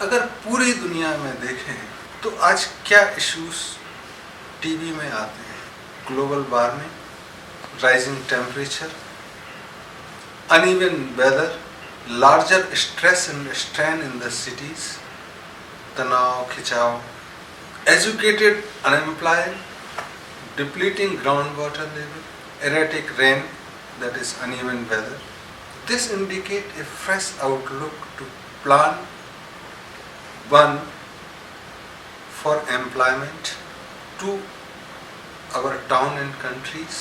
अगर पूरी दुनिया में देखें तो आज क्या इश्यूज टीवी में आते हैं? Global warming, rising temperature, uneven weather, larger stress and strain in the cities, तनाव, खिंचाव, educated unemployed, depleting groundwater level, erratic rain, that is uneven weather. This indicate a fresh outlook to plan one for employment, two our town and countries,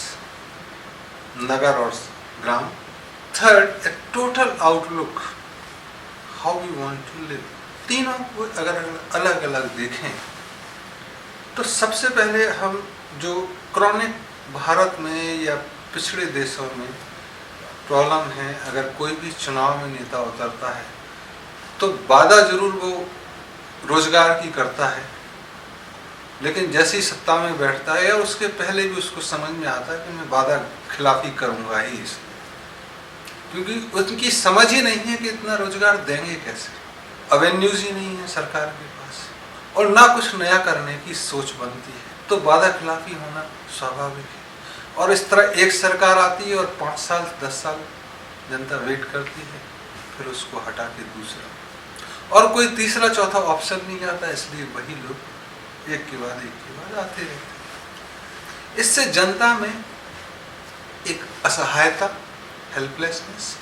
nagar or gram. Third, a total outlook how we want to live. तीनों को अगर अलग अलग देखें तो सबसे पहले हम जो क्रॉनिक भारत में या पिछड़े देशों में प्रॉब्लम है, अगर कोई भी चुनाव में नेता उतरता है तो वादा जरूर वो रोजगार की करता है, लेकिन जैसी सत्ता में बैठता है या उसके पहले भी उसको समझ में आता है कि मैं वादा खिलाफी करूंगा ही इसलिए, क्योंकि उनकी समझ ही नहीं है कि इतना रोजगार देंगे कैसे, अवेन्यूज ही नहीं है सरकार के पास और ना कुछ नया करने की सोच बनती है, तो वादा खिलाफी होना स्वाभाविक है। और इस तरह एक सरकार आती है और 5 साल 10 साल जनता वेट करती है, फिर उसको हटा के दूसरा और कोई तीसरा चौथा ऑप्शन नहीं आता, इसलिए वही लोग एक के बाद आते रहते हैं। इससे जनता में एक असहायता, हेल्पलेसनेस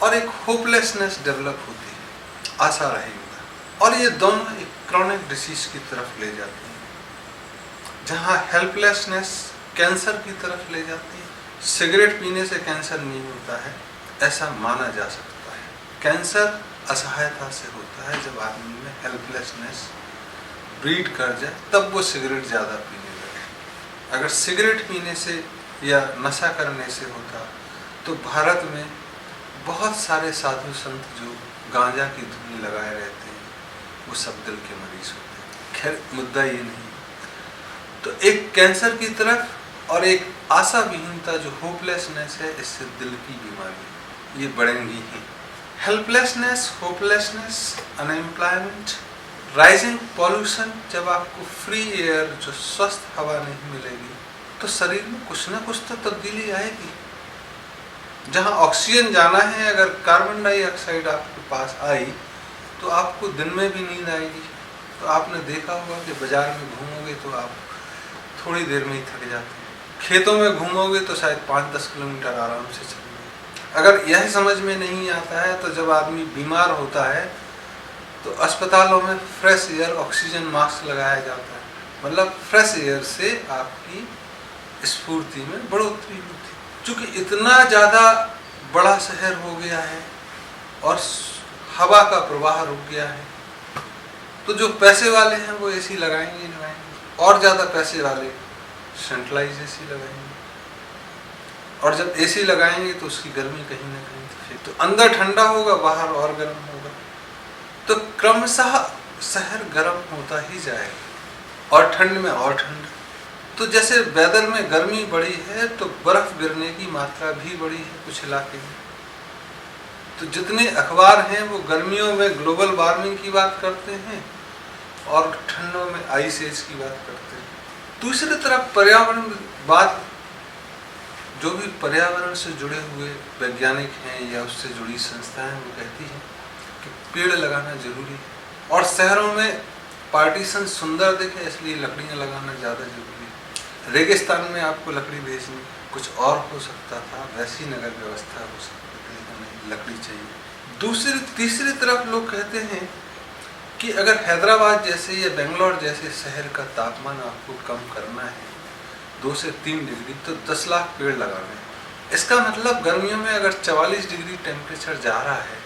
और एक होपलेसनेस डेवलप होती है, आशा रहेगा, और ये दोनों एक क्रॉनिक डिसीज की तरफ ले जाते हैं, जहाँ हेल्पलेसनेस कैंसर की तरफ ले जाती है। सिगरेट पीने से कैंसर नहीं होता है ऐसा माना जा सकता है, कैंसर असहायता से होता है, जब आदमी में हेल्पलेसनेस ब्रीड कर जाए तब वो सिगरेट ज़्यादा पीने लगे। अगर सिगरेट पीने से या नशा करने से होता तो भारत में बहुत सारे साधु संत जो गांजा की धुनी लगाए रहते हैं वो सब दिल के मरीज होते हैं। खैर मुद्दा ये नहीं, तो एक कैंसर की तरफ और एक आशा विहीनता जो होपलेसनेस है, इससे दिल की बीमारी ये बढ़ेंगी ही। Helplessness, hopelessness, unemployment, rising pollution, जब आपको फ्री एयर जो स्वस्थ हवा नहीं मिलेगी तो शरीर में कुछ ना कुछ तो तब्दीली आएगी। जहाँ ऑक्सीजन जाना है, अगर कार्बन डाइऑक्साइड आपके पास आई तो आपको दिन में भी नींद आएगी। तो आपने देखा होगा कि बाजार में घूमोगे तो आप थोड़ी देर में ही थक जाते हैं, खेतों में घूमोगे तो शायद 5-10 किलोमीटर आराम से चलोगे। अगर यह समझ में नहीं आता है तो जब आदमी बीमार होता है तो अस्पतालों में फ्रेश एयर, ऑक्सीजन मास्क लगाया जाता है, मतलब फ्रेश एयर से आपकी स्फूर्ति में बढ़ोतरी होती है। चूँकि इतना ज़्यादा बड़ा शहर हो गया है और हवा का प्रवाह रुक गया है, तो जो पैसे वाले हैं वो एसी लगाएंगे, और ज़्यादा पैसे वाले सेंट्रलाइज एसी लगाएंगे, और जब एसी लगाएंगे तो उसकी गर्मी कहीं ना कहीं तो अंदर ठंडा होगा, बाहर और गर्म होगा, तो क्रमशः शहर गर्म होता ही जाएगा और ठंड में और ठंड। तो जैसे वेदर में गर्मी बढ़ी है तो बर्फ गिरने की मात्रा भी बढ़ी है कुछ इलाके में। तो जितने अखबार हैं वो गर्मियों में ग्लोबल वार्मिंग की बात करते हैं और ठंडों में आइस एज की बात करते हैं। दूसरी तरफ पर्यावरण बात, जो भी पर्यावरण से जुड़े हुए वैज्ञानिक हैं या उससे जुड़ी संस्थाएं वो कहती हैं कि पेड़ लगाना जरूरी है, और शहरों में पार्टीशन सुंदर दिखे इसलिए लकड़ियाँ लगाना ज़्यादा जरूरी है। रेगिस्तान में आपको लकड़ी भेजनी कुछ और हो सकता था, वैसी नगर व्यवस्था हो सकती थी, लेकिन लकड़ी चाहिए। तीसरी तरफ लोग कहते हैं कि अगर हैदराबाद जैसे या बेंगलोर जैसे शहर का तापमान आपको कम करना है 2 से 3 डिग्री, तो 10 लाख पेड़ लगाने हैं। इसका मतलब गर्मियों में अगर 44 डिग्री टेम्परेचर जा रहा है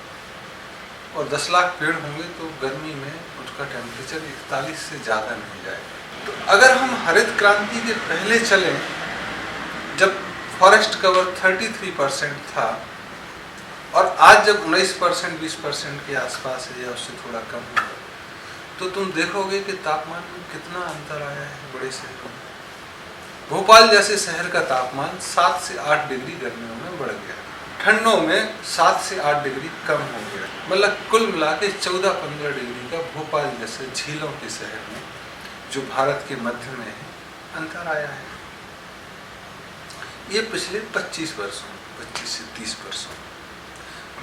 और 10 लाख पेड़ होंगे तो गर्मी में उसका टेम्परेचर 41 से ज़्यादा नहीं जाएगा। तो अगर हम हरित क्रांति के पहले चलें, जब फॉरेस्ट कवर 33% था और आज जब 19% 20% के आसपास है या उससे थोड़ा कम होगा, तो तुम देखोगे कि तापमान में कितना अंतर आया है बड़े शहरों में। भोपाल जैसे शहर का तापमान 7 से 8 डिग्री गर्मियों में बढ़ गया। ठंडों में 7 से 8 डिग्री कम हो गया। मतलब कुल मिला के 14-15 डिग्री का भोपाल जैसे झीलों के शहर में, जो भारत के मध्य में है, अंतर आया है। ये पिछले 25 से 30 वर्षों।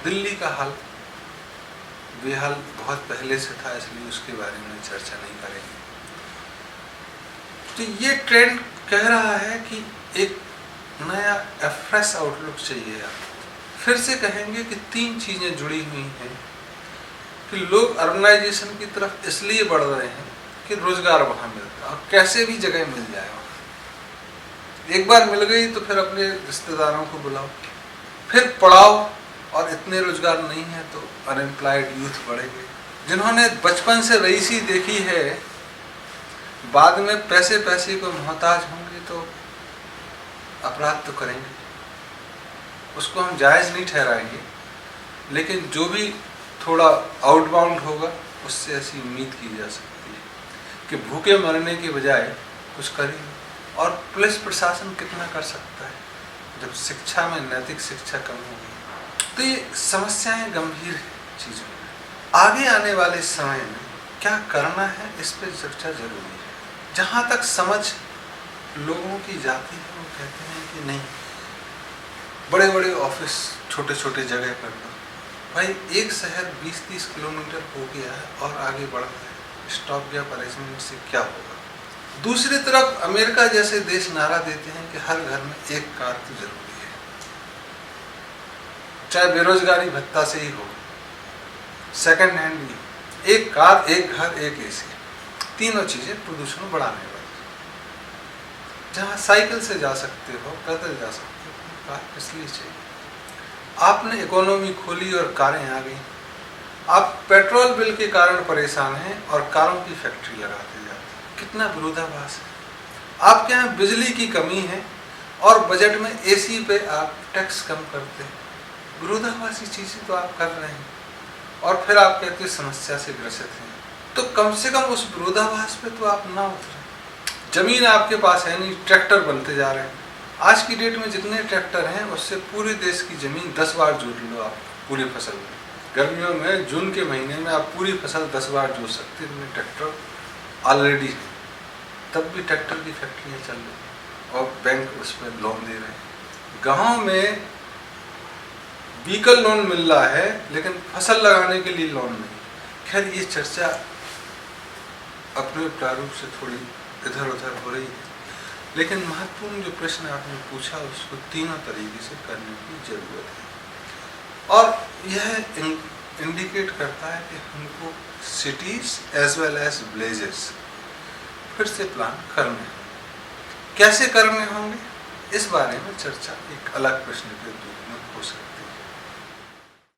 दिल्ली का हाल बेहाल बहुत पहले से था, इसलिए उसके बारे में चर्चा नहीं करेंगे। तो ये ट्रेंड कह रहा है कि एक नया फ्रेश आउटलुक चाहिए। आप फिर से कहेंगे कि 3 चीजें जुड़ी हुई हैं कि लोग अर्बनाइजेशन की तरफ इसलिए बढ़ रहे हैं कि रोजगार वहां मिलता है, और कैसे भी जगह मिल जाए वहां। एक बार मिल गई तो फिर अपने रिश्तेदारों को बुलाओ, फिर पढ़ाओ, और इतने रोजगार नहीं है तो अनएम्प्लॉयड यूथ बढ़ेंगे। जिन्होंने बचपन से रईसी देखी है, बाद में पैसे को मोहताज होंगे तो अपराध तो करेंगे, उसको हम जायज़ नहीं ठहराएंगे। लेकिन जो भी थोड़ा आउटबाउंड होगा, उससे ऐसी उम्मीद की जा सकती है कि भूखे मरने के बजाय कुछ करेंगे। और पुलिस प्रशासन कितना कर सकता है जब शिक्षा में नैतिक शिक्षा कम होगी। तो ये समस्याएं गंभीर चीज़ों में। आगे आने वाले समय में क्या करना है, इस पर चर्चा जरूरी है। जहाँ तक समझ लोगों की जाती है, वो कहते हैं कि नहीं, बड़े बड़े ऑफिस छोटे छोटे जगह पर दो। भाई, एक शहर 20-30 किलोमीटर हो गया है और आगे बढ़ रहा है, स्टॉप गैप अरेंजमेंट से क्या होगा। दूसरी तरफ अमेरिका जैसे देश नारा देते हैं कि हर घर में एक कार तो जरूरी है, चाहे बेरोजगारी भत्ता से ही हो, सेकंड हैंड भी, एक कार, एक घर, एक एसी। तीनों चीजें प्रदूषण बढ़ाने वाली। जहां साइकिल से जा सकते हो, पैदल जा सकते हो, कार इसलिए चाहिए। आपने इकोनॉमी खोली और कारें आ गई। आप पेट्रोल बिल के कारण परेशान हैं और कारों की फैक्ट्री लगाते जाते हैं। कितना विरोधाभास है। आपके यहाँ बिजली की कमी है और बजट में एसी पे आप टैक्स कम करते हैं। विरोधाभासी चीजें तो आप कर रहे हैं और फिर आप कहते हैं समस्या से ग्रसित हैं। तो कम से कम उस विरोधाभास पे तो आप ना उतरें। जमीन आपके पास है नहीं, ट्रैक्टर बनते जा रहे हैं। आज की डेट में जितने ट्रैक्टर हैं, उससे पूरे देश की जमीन 10 बार जोत लो आप पूरी फसल में। गर्मियों में जून के महीने में आप पूरी फसल 10 बार जोत सकते हैं। ट्रैक्टर ऑलरेडी है, तब भी ट्रैक्टर की फैक्ट्रियाँ चल रही और बैंक उस पर लोन दे रहे हैं। गाँव में व्हीकल लोन मिल रहा है, लेकिन फसल लगाने के लिए लोन नहीं। खैर, ये चर्चा अपने प्रारूप से थोड़ी इधर उधर हो रही है, लेकिन महत्वपूर्ण जो प्रश्न आपने पूछा, उसको तीनों तरीके से करने की जरूरत है। और यह इंडिकेट करता है कि हमको cities as well as villages फिर से प्लान करने होंगे। कैसे करने होंगे, इस बारे में चर्चा एक अलग प्रश्न के रूप में हो सकती है।